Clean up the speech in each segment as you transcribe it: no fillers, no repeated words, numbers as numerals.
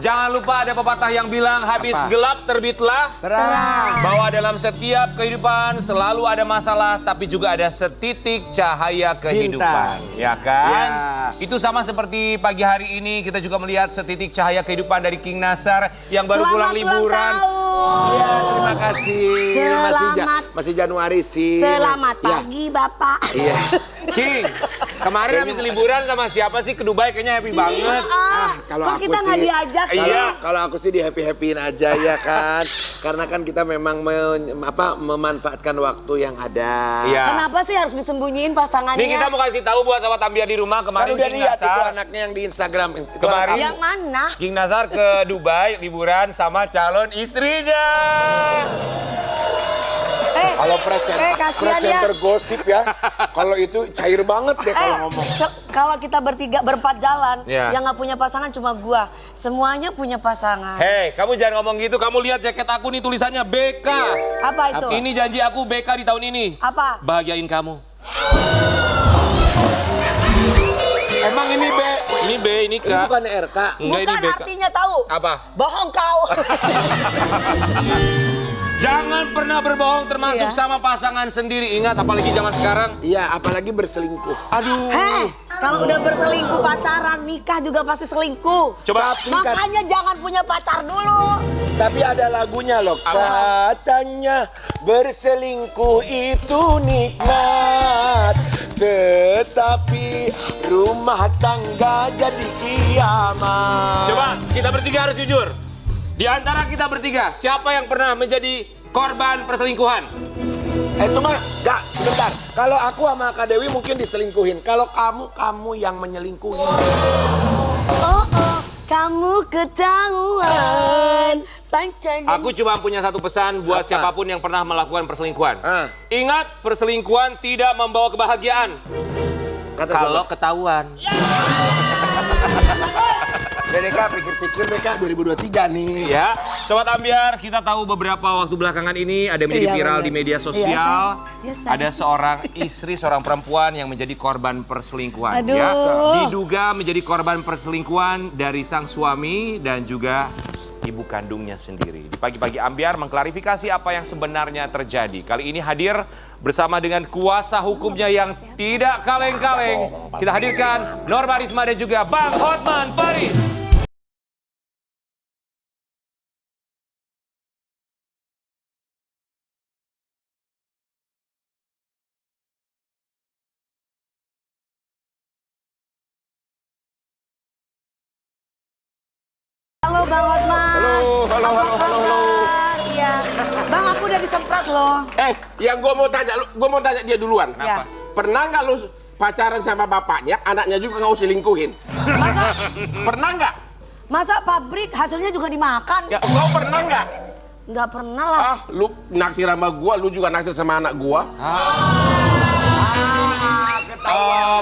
Jangan lupa ada pepatah yang bilang habis gelap terbitlah Terang. bahwa dalam setiap kehidupan selalu ada masalah tapi juga ada setitik cahaya kehidupan. Bintang. Ya kan? Ya. Itu sama seperti pagi hari ini kita juga melihat setitik cahaya kehidupan dari King Nasar yang baru pulang liburan. Iya, terima kasih. Masih Januari sih. Selamat Ya. pagi, Bapak. Iya. King, kemarin habis liburan sama siapa sih ke Dubai? Kayaknya happy banget. Kalau Kok aku kita nggak sih, diajak? Iya. Kalau aku sih di happy-happyin aja ya kan. Karena kan kita memang memanfaatkan waktu yang ada. Iya. Kenapa sih harus disembunyiin pasangannya? Ini kita mau kasih tahu buat sobat Ambiar di rumah Kan kemarin udah King lihat itu Nasar. anaknya yang di Instagram. Itu Kemarin. anak Yang mana? King Nasar ke Dubai liburan sama calon istrinya. Kalau presenter gosip ya, kalau itu cair banget deh kalau ngomong. Kalau kita berempat jalan, Iya. yang nggak punya pasangan cuma gua. Semuanya punya pasangan. Hei, kamu jangan ngomong gitu. Kamu lihat jaket aku nih tulisannya BK. Apa itu? Ini janji aku BK di tahun ini. Apa? Bahagiain kamu. Emang ini B? Ini B, ini K. Ini bukan RK. Enggak, ini Bukan BK. artinya tahu. Apa? Bohong kau. Jangan pernah berbohong termasuk Iya. sama pasangan sendiri. Ingat, apalagi zaman sekarang. Iya, apalagi berselingkuh. Aduh. Heh, kalau udah berselingkuh pacaran, nikah juga pasti selingkuh. Coba. Makanya jangan punya pacar dulu. Tapi ada lagunya loh. Apa? Katanya berselingkuh itu nikmat, tetapi rumah tangga jadi kiamat. Coba, kita bertiga harus jujur. Di antara kita bertiga, siapa yang pernah menjadi korban perselingkuhan? Itu mah, enggak, sebentar. Kalau aku sama Kak Dewi mungkin diselingkuhin. Kalau kamu yang menyelingkuhin. Oh, kamu ketahuan. Pacarnya. Aku cuma punya satu pesan buat Apa? siapapun yang pernah melakukan perselingkuhan. Ah. Ingat, perselingkuhan tidak membawa kebahagiaan. Kata Kalau siapa? ketahuan. BDK pikir-pikir BK 2023 nih. Ya, Sobat Ambiar, kita tahu beberapa waktu belakangan ini ada menjadi Iya, viral benar. di media sosial. Iya, sayang. Ada seorang istri, seorang perempuan yang menjadi korban perselingkuhan. Aduh. Ya, diduga menjadi korban perselingkuhan dari sang suami dan juga ibu kandungnya sendiri. Di pagi-pagi Ambiar mengklarifikasi apa yang sebenarnya terjadi. Kali ini hadir bersama dengan kuasa hukumnya yang tidak kaleng-kaleng. Kita hadirkan Norma Risma dan juga Bang Hotman Paris. Halo Bang Hotman. Halo. Iya. Bang, aku udah disemprot loh. Yang gue mau tanya dia duluan. Kenapa? Pernah nggak lu pacaran sama bapaknya, anaknya juga nggak selingkuhin? Pernah nggak? Masa pabrik hasilnya juga dimakan? Ya, lo pernah nggak? Nggak pernah lah. Lu naksir sama gua, lu juga naksir sama anak gua.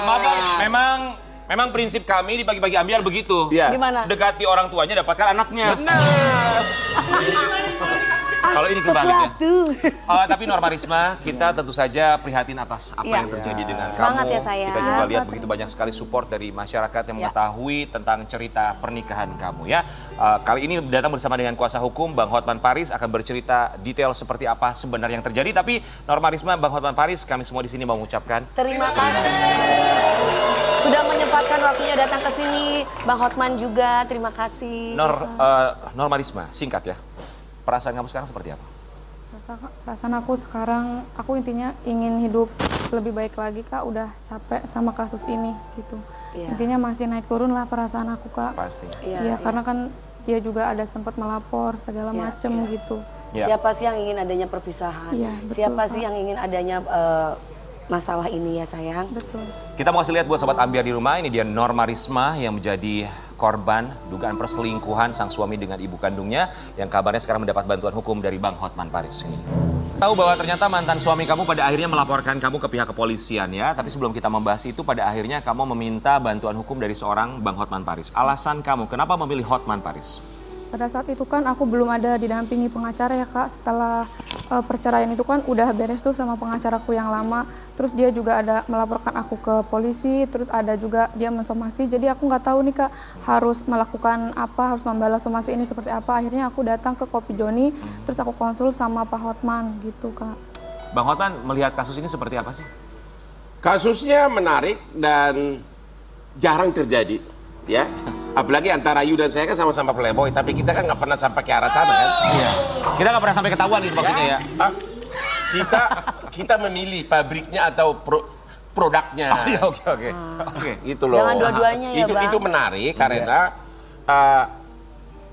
Maaf, Bang. Memang prinsip kami di pagi-pagi Ambiar begitu. Iya. Gimana? Dekati orang tuanya, dapatkan anaknya. Benar. Kalau ini kebalik ya. Sesuatu. Tapi Norma Risma, kita tentu saja prihatin atas apa Iya. yang terjadi dengan Semangat kamu. ya, sayang. Kita juga lihat begitu banyak sekali support dari masyarakat yang Iya. mengetahui tentang cerita pernikahan kamu ya. Kali ini datang bersama dengan kuasa hukum Bang Hotman Paris akan bercerita detail seperti apa sebenarnya yang terjadi. Tapi Norma Risma, Bang Hotman Paris, kami semua di sini mau mengucapkan Terima kasih. Sudah menyempatkan waktunya datang ke sini. Bang Hotman juga, terima kasih. Norma Risma, singkat ya. Perasaan kamu sekarang seperti apa? Perasaan aku sekarang, aku intinya ingin hidup lebih baik lagi Kak, udah capek sama kasus ini gitu. Iya. Intinya masih naik turun lah perasaan aku Kak. Pasti. Iya, karena kan dia juga ada sempat melapor segala macem gitu. Ya. Siapa sih yang ingin adanya perpisahan? Iya, betul, Siapa Kak. sih yang ingin adanya masalah ini ya sayang? Betul. Kita mau kasih lihat buat Sobat Ambiar di rumah, ini dia Norma Risma yang menjadi korban dugaan perselingkuhan sang suami dengan ibu kandungnya yang kabarnya sekarang mendapat bantuan hukum dari Bang Hotman Paris. Ini. Tahu bahwa ternyata mantan suami kamu pada akhirnya melaporkan kamu ke pihak kepolisian ya, tapi sebelum kita membahas itu pada akhirnya kamu meminta bantuan hukum dari seorang Bang Hotman Paris. Alasan kamu kenapa memilih Hotman Paris? Pada saat itu kan aku belum ada didampingi pengacara ya Kak. Setelah perceraian itu kan udah beres tuh sama pengacaraku yang lama. Terus dia juga ada melaporkan aku ke polisi, terus ada juga dia mensomasi. Jadi aku nggak tahu nih Kak harus melakukan apa, harus membalas somasi ini seperti apa. Akhirnya aku datang ke Kopi Joni, terus aku konsul sama Pak Hotman gitu Kak. Bang Hotman melihat kasus ini seperti apa sih? Kasusnya menarik dan jarang terjadi, ya. Apalagi antara Yu dan saya kan sama-sama playboy, tapi kita kan nggak pernah sampai ke arah sana kan. Iya. Kita nggak pernah sampai ketahuan gitu maksudnya ya. Ah, kita memilih pabriknya atau produknya. Iya, oke. Itu loh. Jangan dua-duanya ya, Bang. Itu menarik karena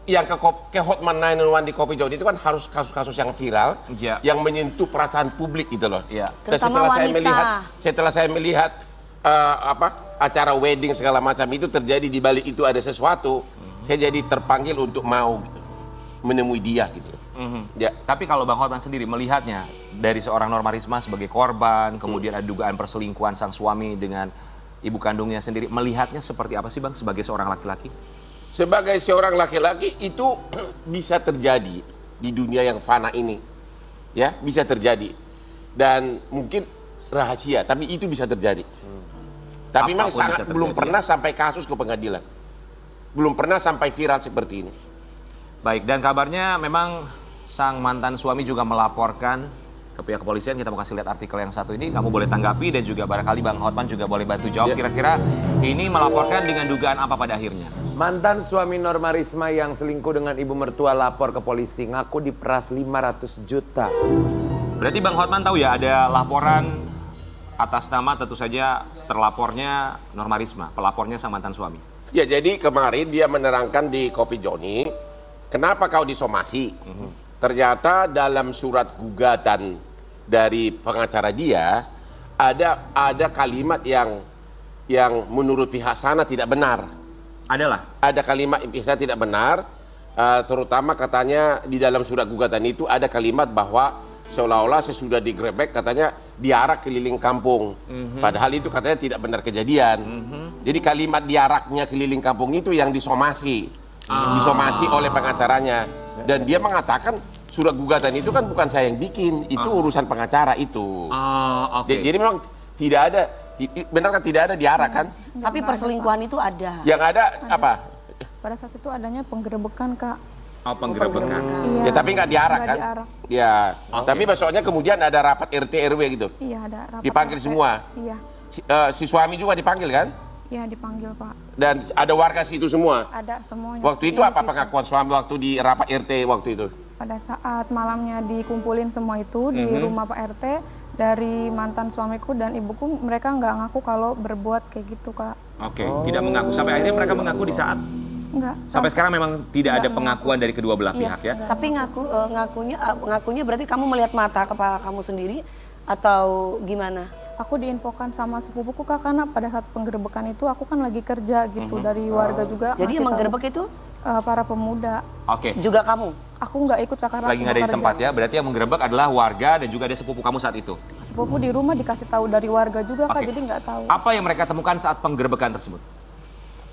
yang ke Hotman 911 di Kopi Joni itu kan harus kasus-kasus yang viral, Iya. yang menyentuh perasaan publik gitu loh. Iya. Dan Terutama wanita. setelah saya melihat acara wedding segala macam itu terjadi, di balik itu ada sesuatu, saya jadi terpanggil untuk mau gitu, menemui dia gitu. Ya. Tapi kalau Bang Hotman sendiri melihatnya dari seorang Norma Risma sebagai korban, kemudian ada dugaan perselingkuhan sang suami dengan ibu kandungnya sendiri, melihatnya seperti apa sih Bang sebagai seorang laki-laki? Sebagai seorang laki-laki itu bisa terjadi di dunia yang fana ini, ya bisa terjadi, dan mungkin rahasia, tapi itu bisa terjadi. Tapi memang Apapun bisa sangat belum terjadi, pernah sampai kasus ke pengadilan, belum pernah sampai viral seperti ini. Baik, dan kabarnya memang sang mantan suami juga melaporkan ke pihak kepolisian. Kita mau kasih lihat artikel yang satu ini, kamu boleh tanggapi dan juga barangkali Bang Hotman juga boleh bantu jawab. Kira-kira ini melaporkan dengan dugaan apa pada akhirnya? Mantan suami Norma Risma yang selingkuh dengan ibu mertua lapor ke polisi, ngaku diperas 500 juta. Berarti Bang Hotman tahu ya ada laporan atas nama tentu saja terlapornya Norma Risma, pelapornya sang mantan suami. Ya, jadi kemarin dia menerangkan di Kopi Joni, kenapa kau disomasi? Ternyata dalam surat gugatan dari pengacara dia ada kalimat yang menurut pihak sana tidak benar. Adalah. Ada kalimat yang pihak sana tidak benar, terutama katanya di dalam surat gugatan itu ada kalimat bahwa seolah-olah sesudah digrebek katanya diarak keliling kampung. Padahal itu katanya tidak benar kejadian. Jadi kalimat diaraknya keliling kampung itu yang disomasi. Disomasi oleh pengacaranya. Dan dia mengatakan surat gugatan itu kan bukan saya yang bikin, itu urusan pengacara itu. Oke. Jadi memang tidak ada, benar kan tidak ada diarak kan? Tapi perselingkuhan itu ada. Yang ada apa? Pada saat itu adanya penggerebekan Kak. Oh, penggerebekan. Iya. Ya tapi nggak diarak Nggak kan? diarak. Ya, tapi besoknya kemudian ada rapat RT RW gitu. Iya ada rapat. Dipanggil RT. semua? Iya. Si suami juga dipanggil kan? Iya dipanggil Pak. Dan ada warga situ semua. Ada semuanya. Waktu itu Iya, apa situ. pengakuan suami waktu di rapat RT waktu itu? Pada saat malamnya dikumpulin semua itu di rumah Pak RT, dari mantan suamiku dan ibuku, mereka nggak ngaku kalau berbuat kayak gitu Kak. Oke, tidak mengaku. Sampai akhirnya mereka mengaku di saat Enggak. sampai sekarang memang tidak ada Nggak pengakuan dari kedua belah Iya, pihak ya. nggak. Tapi ngakunya berarti kamu melihat mata kepala kamu sendiri atau gimana? Aku diinfokan sama sepupuku Kak, karena pada saat penggerebekan itu aku kan lagi kerja gitu dari warga juga. Jadi ngasih yang tahu, menggerebek itu para pemuda. Oke. juga kamu? Aku nggak ikut Kak karena Lagi aku nggak ada di kerja. tempat ya. Berarti yang menggerebek adalah warga dan juga ada sepupu kamu saat itu. Sepupu di rumah dikasih tahu dari warga juga Kak, Oke. jadi nggak tahu. Apa yang mereka temukan saat penggerebekan tersebut?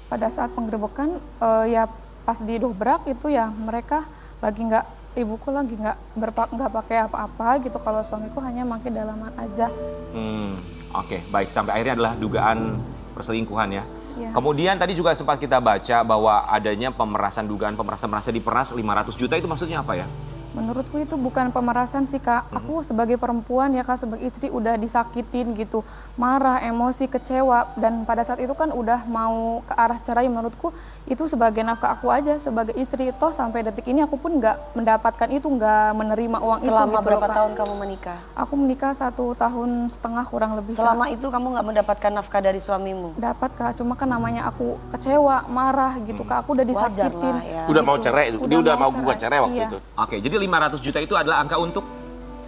Pada saat penggerebekan ya pas didobrak itu ya mereka lagi nggak, ibuku lagi nggak pakai apa-apa gitu, kalau suamiku hanya pakai dalaman aja. Oke, baik. Sampai akhirnya adalah dugaan perselingkuhan ya. Iya. Kemudian tadi juga sempat kita baca bahwa adanya dugaan pemerasan diperas 500 juta, itu maksudnya apa ya? Menurutku itu bukan pemerasan sih Kak. Aku sebagai perempuan ya Kak, sebagai istri udah disakitin gitu. Marah, emosi, kecewa. Dan pada saat itu kan udah mau ke arah cerai, menurutku itu sebagai nafkah aku aja sebagai istri. Toh sampai detik ini aku pun nggak mendapatkan itu, nggak menerima uang itu. Selama gitu berapa loh, Kak. tahun kamu menikah? Aku menikah 1,5 tahun kurang lebih. Kak. Selama itu kamu nggak mendapatkan nafkah dari suamimu? Dapat Kak, cuma kan namanya aku kecewa, marah gitu Kak. Aku udah disakitin. Wajar lah ya. Udah mau cerai itu. Dia udah mau gugat cerai waktu Iya. itu. Oke, jadi 500 juta itu adalah angka untuk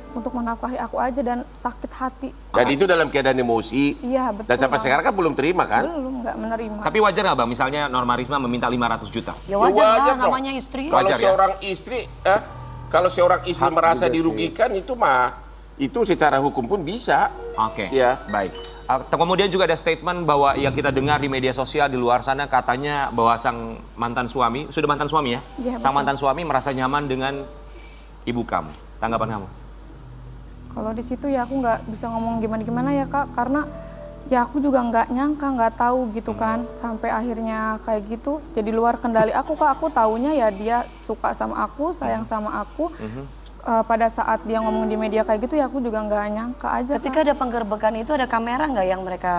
Untuk menafkahi aku aja dan sakit hati. Dan itu dalam keadaan emosi. Iya betul. Dan sampai Bang. sekarang kan belum terima kan? Belum, nggak menerima. Tapi wajar nggak Bang, misalnya Norma Risma meminta 500 juta? Ya wajar lah, dong. namanya istri. Kalau Wajar ya? seorang istri Hak merasa juga sih. dirugikan itu secara hukum pun bisa. Oke, Ya. baik. Kemudian juga ada statement bahwa yang kita dengar di media sosial di luar sana katanya bahwa sang mantan suami, sudah mantan suami ya? Iya, Sang betul. mantan suami merasa nyaman dengan ibu kamu. Tanggapan kamu? Kalau di situ ya aku nggak bisa ngomong gimana-gimana ya Kak, karena ya aku juga nggak nyangka, nggak tahu gitu kan, sampai akhirnya kayak gitu. Jadi luar kendali aku Kak, aku taunya ya dia suka sama aku, sayang sama aku. Pada saat dia ngomong di media kayak gitu ya aku juga nggak nyangka aja Ketika ada penggerbekan itu ada kamera nggak yang mereka...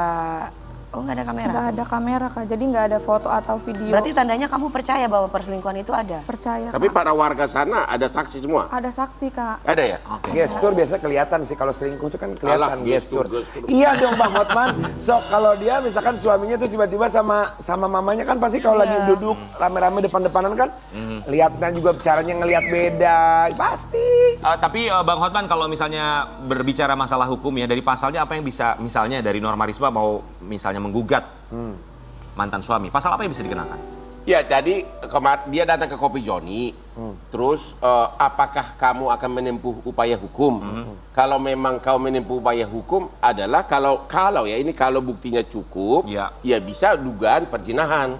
Oh nggak ada kamera? Nggak ada kamera Kak, jadi nggak ada foto atau video. Berarti tandanya kamu percaya bahwa perselingkuhan itu ada? Percaya Tapi Kak. para warga sana ada saksi semua? Ada saksi Kak. Ada ya? Gestur biasa kelihatan sih, kalau selingkuh itu kan kelihatan Alah, gestur. Iya dong Bang Hotman. So kalau dia misalkan suaminya tuh tiba-tiba sama mamanya kan pasti kalau lagi duduk rame-rame depan-depanan kan, lihatnya juga caranya ngelihat beda, pasti. Tapi Bang Hotman kalau misalnya berbicara masalah hukum ya, dari pasalnya apa yang bisa, misalnya dari Norma Risma mau misalnya menggugat mantan suami, pasal apa yang bisa dikenakan? Ya, jadi dia datang ke Kopi Joni, terus apakah kamu akan menempuh upaya hukum? Kalau memang kau menempuh upaya hukum adalah kalau ya ini kalau buktinya cukup, Ya. ya bisa dugaan perzinahan.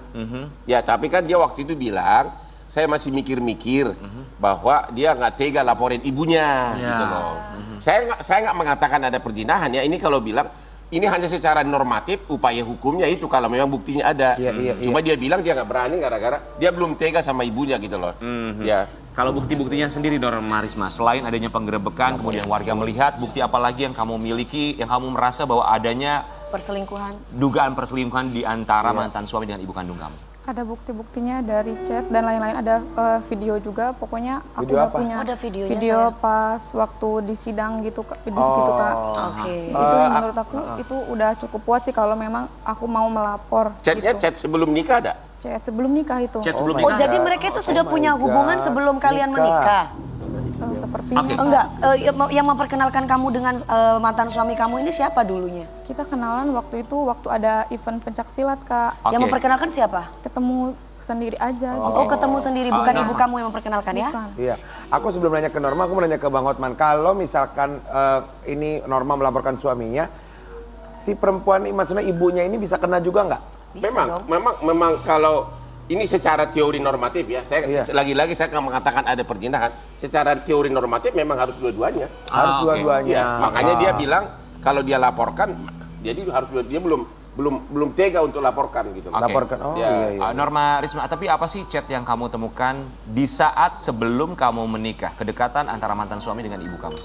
Ya, tapi kan dia waktu itu bilang saya masih mikir-mikir bahwa dia nggak tega laporin ibunya, gitu loh. Saya nggak mengatakan ada perzinahan ya. Ini kalau bilang ini hanya secara normatif upaya hukumnya itu kalau memang buktinya ada. Iya. Cuma dia bilang dia nggak berani gara-gara dia belum tega sama ibunya gitu loh. Ya. Kalau bukti-buktinya sendiri Norma Risma, selain adanya penggerebekan, kemudian warga melihat, bukti apa lagi yang kamu miliki, yang kamu merasa bahwa adanya Perselingkuhan? dugaan perselingkuhan di antara mantan suami dengan ibu kandung kamu? Ada bukti-buktinya dari chat dan lain-lain, ada video juga. Pokoknya aku Video udah apa? punya Oh, ada videonya, video sayang. pas waktu di sidang gitu Kak, di situ Kak. Oke. Itu menurut aku itu udah cukup kuat sih kalau memang aku mau melapor. Chatnya gitu. chat sebelum nikah ada? Chat sebelum nikah itu. Chat sebelum Oh nikah? jadi mereka itu sudah punya hubungan sebelum kalian menikah? Sepertinya Oke. Kak. Enggak, yang memperkenalkan kamu dengan mantan suami kamu ini siapa dulunya? Kita kenalan waktu itu waktu ada event pencak silat Kak. Oke. Yang memperkenalkan siapa? Ketemu sendiri aja gitu. Oh ketemu sendiri, bukan ibu kamu yang memperkenalkan ya? Bukan. Iya, aku sebelum nanya ke Norma, aku mau nanya ke Bang Hotman. Kalau misalkan ini Norma melaporkan suaminya, si perempuan ini, maksudnya ibunya ini bisa kena juga nggak? Bisa dong. Memang kalau ini secara teori normatif ya, saya Iya. lagi-lagi saya nggak mengatakan ada perzinahan. Secara teori normatif memang harus dua-duanya. Harus oke. dua-duanya. Ya, makanya dia bilang kalau dia laporkan, jadi dia belum tega untuk laporkan gitu. Oke. Laporkan. Oh Ya, iya. Norma Risma, tapi apa sih chat yang kamu temukan di saat sebelum kamu menikah? Kedekatan antara mantan suami dengan ibu kamu?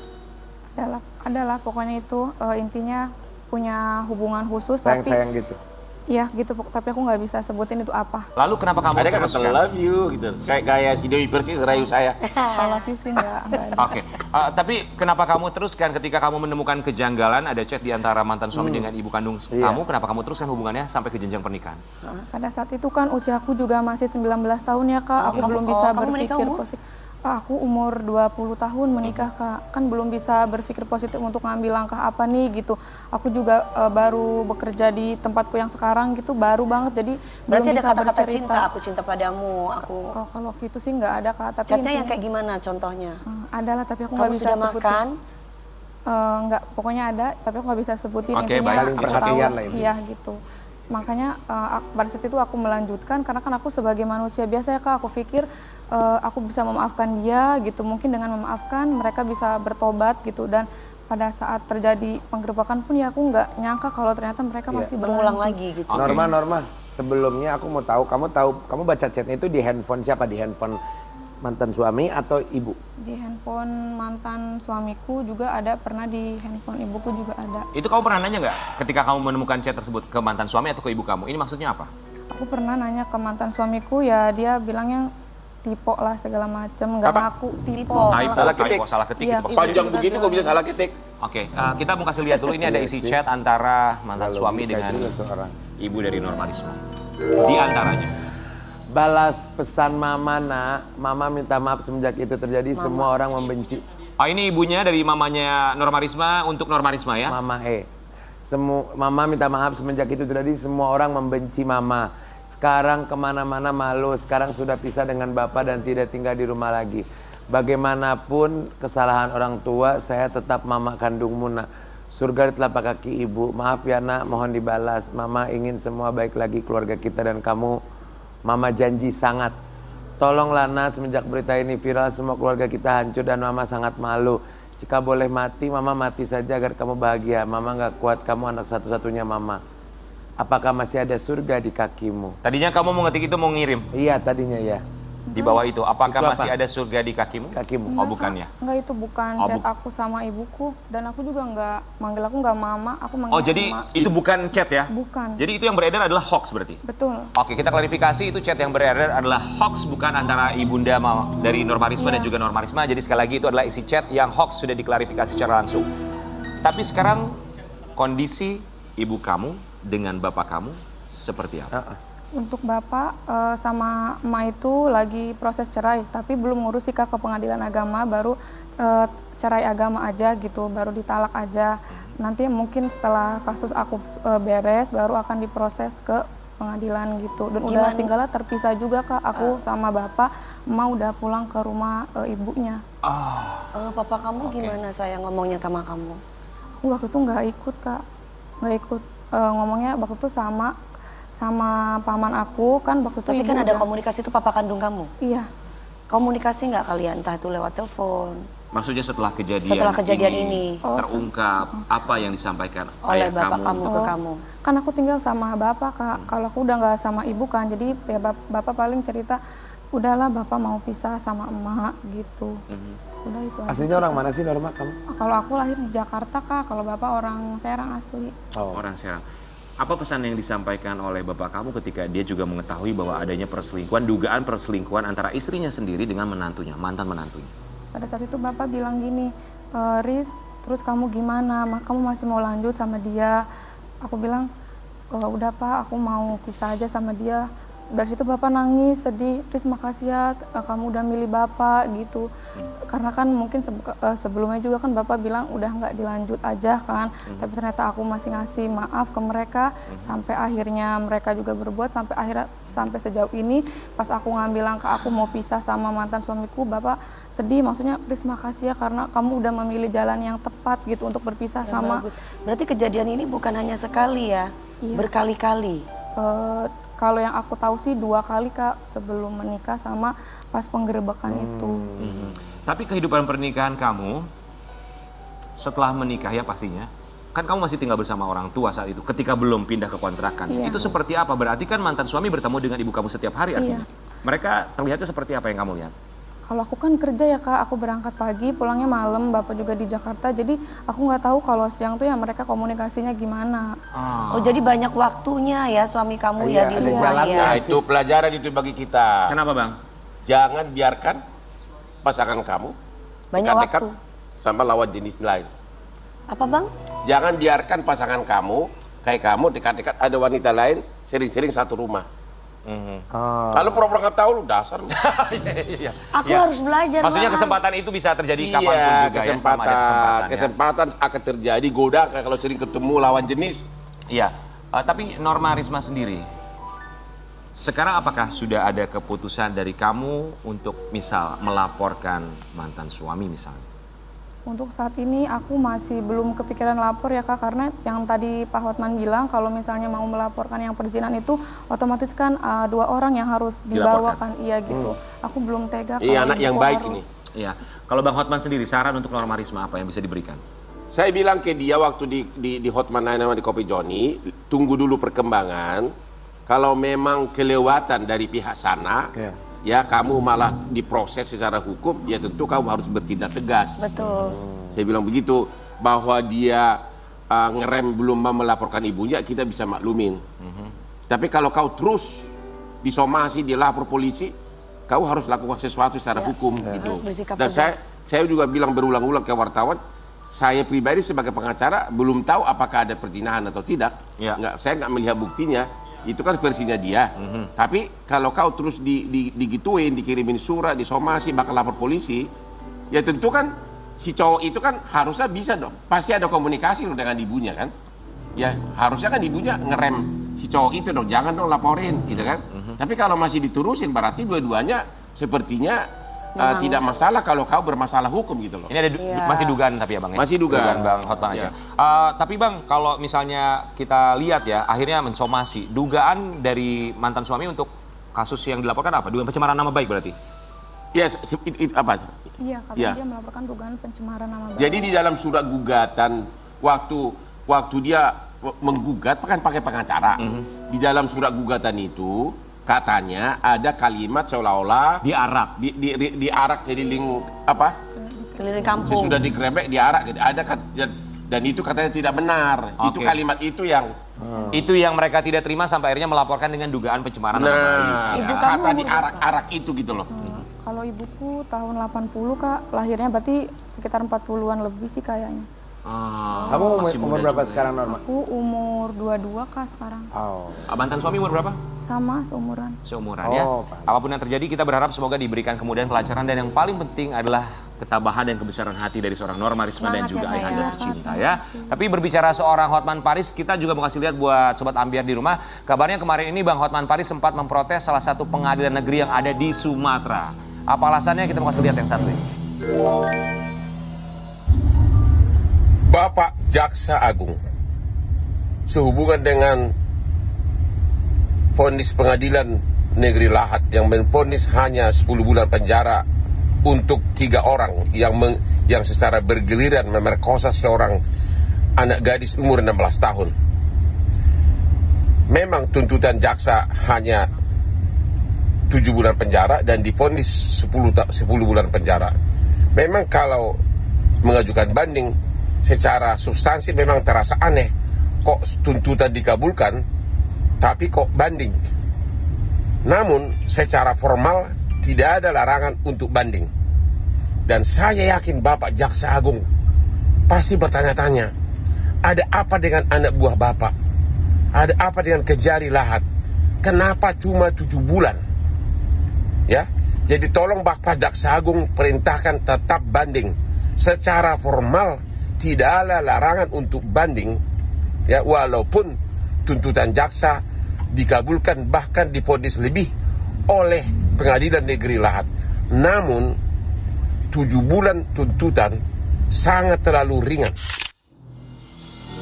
Adalah pokoknya itu intinya punya hubungan khusus Sayang-sayang gitu. Iya gitu, tapi aku nggak bisa sebutin itu apa. Lalu kenapa kamu Ada kata teruskan? love you gitu. Kayak gaya si Dewi Persis rayu saya. Kalau love you sih nggak ada. Oke, tapi kenapa kamu teruskan ketika kamu menemukan kejanggalan ada chat di antara mantan suami dengan ibu kandung kamu, kenapa kamu teruskan hubungannya sampai ke jenjang pernikahan? Pada saat itu kan usiaku juga masih 19 tahun ya Kak, aku belum bisa kamu menikah berpikir umur? positif. Aku umur 20 tahun menikah Kak, kan belum bisa berpikir positif untuk ngambil langkah apa nih gitu. Aku juga baru bekerja di tempatku yang sekarang gitu, baru banget jadi Berarti belum ada bisa kata-kata bercerita. cinta, aku cinta padamu, aku... Oh, kalau waktu itu sih nggak ada Kak, tapi Chatnya yang intinya- kayak gimana contohnya? Adalah tapi aku nggak Kamu bisa sudah sebutin. makan? Enggak, pokoknya ada, tapi aku nggak bisa sebutin. Oke, intinya baik. Saling aku perhatian tahu, lah ini. iya gitu. Makanya pada saat itu aku melanjutkan karena kan aku sebagai manusia biasa ya Kak, aku pikir aku bisa memaafkan dia gitu. Mungkin dengan memaafkan mereka bisa bertobat gitu, dan pada saat terjadi penggerbekan pun ya aku nggak nyangka kalau ternyata mereka masih Berulang berlanjut. lagi gitu. Oke. Norma, sebelumnya aku mau tahu, kamu baca chatnya itu di handphone siapa? Di handphone mantan suami atau ibu? Di handphone mantan suamiku juga ada, pernah di handphone ibuku juga ada. Itu kamu pernah nanya nggak ketika kamu menemukan chat tersebut ke mantan suami atau ke ibu kamu? Ini maksudnya apa? Aku pernah nanya ke mantan suamiku, ya dia bilangnya tipe lah segala macam, nggak Apa? ngaku tipe. Salah ketik. Salah ketik. Iya, itu maksudnya. Panjang begitu kok bisa salah ketik. Oke, kita mau kasih lihat dulu ini ada isi chat antara mantan Nggak suami logika dengan juga tuh orang. ibu dari Norma Risma. Di antaranya. Balas pesan mama nak, mama minta maaf semenjak itu terjadi semua orang membenci Ini ibunya dari mamanya Norma Risma untuk Norma Risma ya. mama mama minta maaf semenjak itu terjadi semua orang membenci mama. Sekarang kemana-mana malu, sekarang sudah pisah dengan bapak dan tidak tinggal di rumah lagi. Bagaimanapun kesalahan orang tua, saya tetap mama kandungmu nak. Surga di telapak kaki ibu. Maaf ya nak, mohon dibalas. Mama ingin semua baik lagi keluarga kita dan kamu. Mama janji sangat. Tolonglah nak, semenjak berita ini viral semua keluarga kita hancur dan mama sangat malu. Jika boleh mati, mama mati saja agar kamu bahagia. Mama gak kuat, kamu anak satu-satunya mama. Apakah masih ada surga di kakimu? Tadinya kamu mau ngetik itu mau ngirim Iya tadinya ya. di bawah itu. Apakah Itu apa? masih ada surga di kakimu? Kakimu. Oh bukan ya? Enggak, itu bukan Oh, chat aku sama ibuku. Dan aku juga enggak, manggil aku enggak mama, aku manggil Oh jadi Mama. itu bukan chat ya? Bukan. Jadi itu yang beredar adalah hoax berarti? Betul. Oke, kita klarifikasi itu chat yang beredar adalah hoax, bukan antara ibunda dari Normarisma dan juga Normarisma. Jadi sekali lagi itu adalah isi chat yang hoax, sudah diklarifikasi secara langsung. Tapi sekarang kondisi ibu kamu dengan bapak kamu seperti apa? Untuk bapak sama emak itu lagi proses cerai, tapi belum ngurus sih Kak ke pengadilan agama, baru cerai agama aja gitu, baru ditalak aja. Nanti mungkin setelah kasus aku beres, baru akan diproses ke pengadilan gitu. Dan udah tinggalnya terpisah juga Kak, aku sama bapak, emak udah pulang ke rumah ibunya. Papa kamu gimana sayang ngomongnya sama kamu? Aku waktu itu nggak ikut Kak, nggak ikut ngomongnya waktu itu sama paman aku kan waktu itu. Tapi ibu kan ada udah- komunikasi itu papa kandung kamu. Iya. Komunikasi nggak kalian? Entah itu lewat telepon. Maksudnya setelah kejadian, Setelah kejadian ini. terungkap apa yang disampaikan Oleh ayah bapak kamu ke kamu. Kan aku tinggal sama bapak Kak, kalau aku udah nggak sama ibu kan, jadi ya bapak paling cerita, udahlah bapak mau pisah sama emak gitu. Udah itu aja. Aslinya orang mana sih Norma kamu? Kalau aku lahir di Jakarta Kak, kalau bapak orang Serang asli. orang Serang. Apa pesan yang disampaikan oleh bapak kamu ketika dia juga mengetahui bahwa adanya perselingkuhan, dugaan perselingkuhan antara istrinya sendiri dengan menantunya, mantan menantunya? Pada saat itu bapak bilang gini, Riz, terus kamu gimana? Kamu masih mau lanjut sama dia? Aku bilang, udah Pak, aku mau pisah aja sama dia. Dari situ bapak nangis, sedih, Riz makasih ya kamu udah milih bapak gitu. Karena kan mungkin sebelumnya juga kan bapak bilang udah nggak dilanjut aja kan. Tapi ternyata aku masih ngasih maaf ke mereka. Sampai akhirnya mereka juga berbuat, sampai sejauh ini. Pas aku ngambil langkah aku mau pisah sama mantan suamiku, bapak sedih. Maksudnya Riz makasih ya karena kamu udah memilih jalan yang tepat gitu untuk berpisah Ya, sama. bagus. Berarti kejadian ini bukan hanya sekali ya, Iya. berkali-kali. Kalau yang aku tahu sih 2 kali Kak, sebelum menikah sama pas penggerebekan itu. Tapi kehidupan pernikahan kamu setelah menikah ya pastinya, kan kamu masih tinggal bersama orang tua saat itu ketika belum pindah ke kontrakan. Iya. Itu seperti apa? Berarti kan mantan suami bertemu dengan ibu kamu setiap hari artinya. Mereka terlihatnya seperti apa yang kamu lihat? Kalau aku kan kerja ya Kak, aku berangkat pagi, pulangnya malam, bapak juga di Jakarta. Jadi aku nggak tahu kalau siang tuh ya mereka komunikasinya gimana. Oh jadi banyak waktunya ya suami kamu Iya, ya di ada rumah jalannya. ya. Nah, itu pelajaran itu bagi kita. Kenapa bang? Jangan biarkan pasangan kamu Banyak dekat-dekat waktu. sama lawan jenis lain. Apa bang? Jangan biarkan pasangan kamu, kayak kamu dekat-dekat ada wanita lain, sering-sering satu rumah. Kalau pura-pura nggak tahu lu dasar. Aku harus belajar. Maksudnya Bang. kesempatan itu bisa terjadi kapanpun juga ya, selama ada kesempatan. Ya. kesempatan akan terjadi, goda kalau sering ketemu lawan jenis. Iya, tapi Norma Risma sendiri, sekarang apakah sudah ada keputusan dari kamu untuk misal melaporkan mantan suami misalnya? Untuk saat ini aku masih belum kepikiran lapor ya Kak, karena yang tadi Pak Hotman bilang kalau misalnya mau melaporkan yang perizinan itu otomatis kan 2 orang yang harus dibawakan. Iya gitu. Aku belum tega. Iya, kalau anak yang ibuku baik harus- ini. Iya, kalau Bang Hotman sendiri, saran untuk Norma Risma apa yang bisa diberikan? Saya bilang ke dia waktu di Hotman Line sama di Kopi Joni, tunggu dulu perkembangan. Kalau memang kelewatan dari pihak sana, ya kamu malah diproses secara hukum, ya tentu kamu harus bertindak tegas. Betul. Saya bilang begitu, bahwa dia ngerem belum mau melaporkan ibunya, kita bisa maklumin. Tapi kalau kau terus disomasi, dilapor polisi, kau harus lakukan sesuatu secara hukum. Gitu. Harus bersikap Dan tegas. saya juga bilang berulang-ulang ke wartawan, saya pribadi sebagai pengacara belum tahu apakah ada perzinahan atau tidak. Ya. Saya nggak melihat buktinya. Itu kan versinya dia. Tapi kalau kau terus digituin, dikirimin surat, disomasi, bakal lapor polisi, ya tentu kan si cowok itu kan harusnya bisa dong. Pasti ada komunikasi loh dengan ibunya kan. Ya harusnya kan ibunya ngerem si cowok itu dong, jangan dong laporin gitu kan. Tapi kalau masih diterusin berarti dua-duanya sepertinya tidak masalah kalau kau bermasalah hukum gitu loh. Ini ada masih dugaan tapi ya Bang ya? Masih dugaan. Bang Hotman aja. Iya. Tapi Bang, kalau misalnya kita lihat ya, akhirnya mensomasi. Dugaan dari mantan suami untuk kasus yang dilaporkan apa? Dugaan pencemaran nama baik berarti? Ya, apa? Iya, karena Iya. dia melaporkan dugaan pencemaran nama baik. Jadi di dalam surat gugatan waktu dia menggugat kan pakai pengacara. Di dalam surat gugatan itu katanya ada kalimat seolah-olah Diarak. diarak keliling apa? Keliling kampung. Sesudah digrebek diarak gitu. Dan itu katanya tidak benar. Itu Oke. kalimat itu yang Itu yang mereka tidak terima sampai akhirnya melaporkan dengan dugaan pencemaran nama baik. Ibu kamu kata umur diarak-arak itu gitu loh. Kalau ibuku tahun 80 Kak, lahirnya berarti sekitar 40-an lebih sih kayaknya. Kamu masih umur muda berapa juga sekarang Norma? Aku umur 22 Kak sekarang. Oh. Mantan suami umur berapa? Sama seumuran. Seumuran ya. pantes. Apapun yang terjadi kita berharap semoga diberikan kemudahan kelancaran dan yang paling penting adalah ketabahan dan kebesaran hati dari seorang Norma Risma dan Semangat juga ya, sayang. ayahanda tercinta ya. Tapi berbicara seorang Hotman Paris, kita juga mau kasih lihat buat Sobat Ambiar di rumah. Kabarnya kemarin ini Bang Hotman Paris sempat memprotes salah satu pengadilan negeri yang ada di Sumatera. Apa alasannya? Kita mau kasih lihat yang satu ini. Bapak Jaksa Agung sehubungan dengan vonis pengadilan negeri Lahat yang menvonis hanya 10 bulan penjara untuk 3 orang yang secara bergiliran memerkosa seorang anak gadis umur 16 tahun. Memang tuntutan jaksa hanya 7 bulan penjara dan divonis 10 bulan penjara. Memang kalau mengajukan banding secara substansi memang terasa aneh, kok tuntutan dikabulkan tapi kok banding. Namun secara formal tidak ada larangan untuk banding. Dan saya yakin Bapak Jaksa Agung pasti bertanya-tanya, ada apa dengan anak buah Bapak? Ada apa dengan Kejari Lahat? Kenapa cuma 7 bulan? Ya, jadi tolong Bapak Jaksa Agung perintahkan tetap banding. Secara formal tidak ada larangan untuk banding, ya, walaupun tuntutan jaksa dikabulkan bahkan divonis lebih oleh pengadilan negeri Lahat. Namun 7 bulan tuntutan sangat terlalu ringan.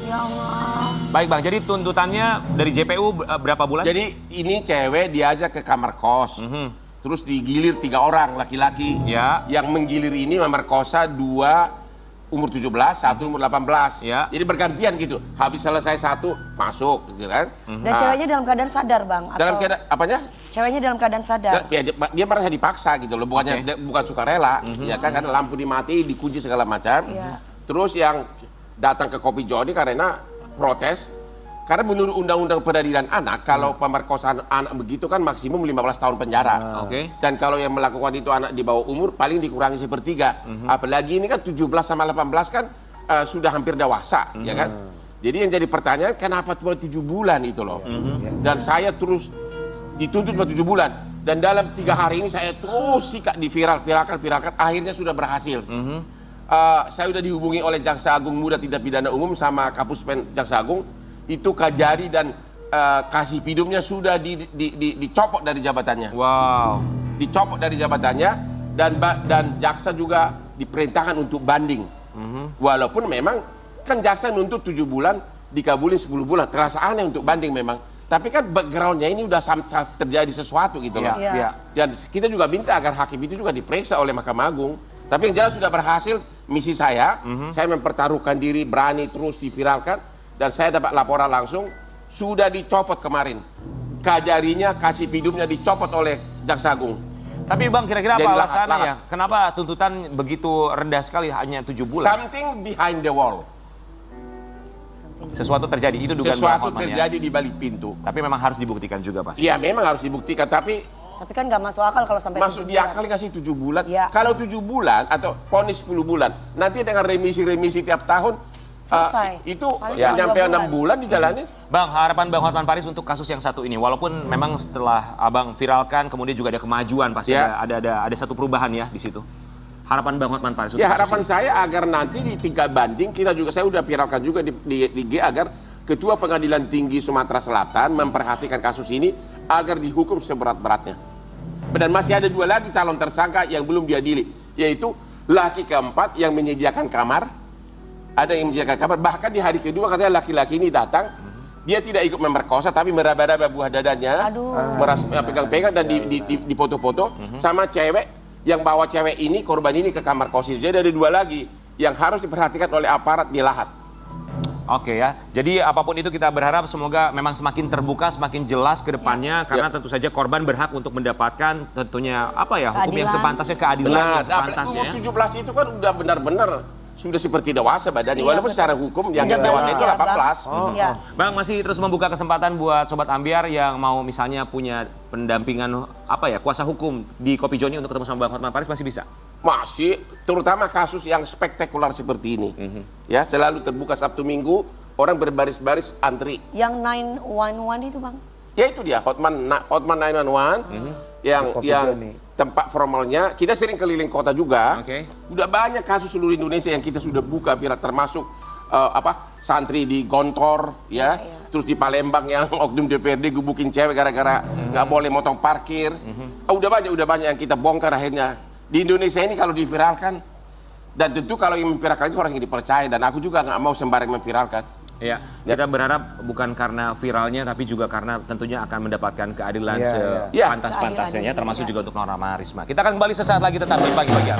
Ya Allah. Baik Bang, jadi tuntutannya dari JPU berapa bulan? Jadi ini cewek diajak ke kamar kos, terus digilir 3 orang laki-laki. Ya. Yang menggilir ini memerkosa 2 umur 17, 1 umur 18. Ya. Jadi bergantian gitu. Habis selesai 1 masuk, gitu kan? Dan ceweknya dalam keadaan sadar, Bang? Dalam Atau keadaan apanya? Ceweknya dalam keadaan sadar. Ya, dia merasa dipaksa gitu loh, bukannya bukan sukarela, ya kan? Karena lampu dimati, dikunci segala macam. Iya. Terus yang datang ke Kopi Jodi karena protes. Karena menurut Undang-Undang Peradilan Anak, kalau pemerkosaan anak begitu kan maksimum 15 tahun penjara. Oke. Dan kalau yang melakukan itu anak di bawah umur paling dikurangi 1/3. Apalagi ini kan 17 sama 18 kan sudah hampir dewasa, ya kan? Jadi yang jadi pertanyaan kenapa cuma 7 bulan itu loh. Dan saya terus dituntut 7 bulan. Dan dalam 3 hari ini saya terus sikat viralkan, akhirnya sudah berhasil. Saya sudah dihubungi oleh Jaksa Agung Muda Tindak Pidana Umum sama Kapus Pen Jaksa Agung. Itu Kajari dan Kasih Pidumnya sudah dicopot dari jabatannya. Wow. Dicopot dari jabatannya dan jaksa juga diperintahkan untuk banding. Walaupun memang kan jaksa nuntut 7 bulan dikabulin 10 bulan. Terasa aneh untuk banding memang. Tapi kan backgroundnya ini udah terjadi sesuatu gitu loh. Iya. Iya. Dan kita juga minta agar hakim itu juga diperiksa oleh Mahkamah Agung. Tapi yang jelas sudah berhasil misi saya. Saya mempertaruhkan diri, berani terus diviralkan. Dan saya dapat laporan langsung, sudah dicopot kemarin. Kajarinya, Kasih Pidumnya dicopot oleh Jaksa Agung. Tapi Bang, kira-kira apa Jadi alasannya lahat. ya? Kenapa tuntutan begitu rendah sekali, hanya 7 bulan? Something behind the wall. Sesuatu terjadi, itu dugaan Bang Sesuatu Hotman ya? terjadi di balik pintu. Tapi memang harus dibuktikan juga pasti. Ya memang harus dibuktikan, tapi Tapi kan nggak masuk akal kalau sampai masuk 7 di bulan. akal nggak sih 7 bulan? Ya. Kalau 7 bulan atau vonis 10 bulan, nanti dengan remisi tiap tahun, Selesai. itu Paling ya, cuma nyampe 2 6 bulan dijalanin. Bang, harapan Bang Hotman Paris untuk kasus yang satu ini, walaupun memang setelah Abang viralkan, kemudian juga ada kemajuan, pasti Ya. ada satu perubahan ya di situ. Harapan Bang Hotman Paris untuk Ya kasus harapan ini. saya agar nanti di tingkat banding saya udah viralkan juga di G agar Ketua Pengadilan Tinggi Sumatera Selatan memperhatikan kasus ini agar dihukum seberat-beratnya. Dan masih ada 2 lagi calon tersangka yang belum diadili, yaitu laki keempat yang menyediakan kamar, ada yang menyediakan kamar, bahkan di hari kedua katanya laki-laki ini datang, dia tidak ikut memerkosa tapi meraba-raba buah dadanya, pegang-pegang dan di foto-foto sama cewek yang bawa cewek ini, korban ini ke kamar kos itu. Jadi ada 2 lagi yang harus diperhatikan oleh aparat di Lahat. Oke ya, jadi apapun itu kita berharap semoga memang semakin terbuka, semakin jelas ke depannya, karena tentu saja korban berhak untuk mendapatkan tentunya apa ya, hukum yang sepantasnya, keadilan yang sepantasnya. Umur 17 itu kan udah benar-benar sudah seperti dewasa badannya, walaupun secara hukum yang dewasa itu 18. Bang, masih terus membuka kesempatan buat Sobat Ambiar yang mau misalnya punya pendampingan apa ya, kuasa hukum di Kopi Joni untuk ketemu sama Bang Hotman Paris masih bisa? Masih, terutama kasus yang spektakuler seperti ini. Ya, selalu terbuka Sabtu Minggu, orang berbaris-baris antri. Yang 911 itu Bang? Ya itu dia, Hotman 911 yang tempat formalnya. Kita sering keliling kota juga. Udah banyak kasus seluruh Indonesia yang kita sudah buka, termasuk santri di Gontor, ya. Terus di Palembang yang oknum DPRD gebukin cewek gara-gara nggak boleh motong parkir. Udah banyak yang kita bongkar akhirnya. Di Indonesia ini kalau diviralkan, dan tentu kalau yang memviralkan itu orang yang dipercaya, dan aku juga nggak mau sembarang memviralkan. Iya, kita berharap bukan karena viralnya, tapi juga karena tentunya akan mendapatkan keadilan sepantas-pantasnya, termasuk juga untuk Norma Risma. Kita akan kembali sesaat lagi, tetap di Pagi-Pagi.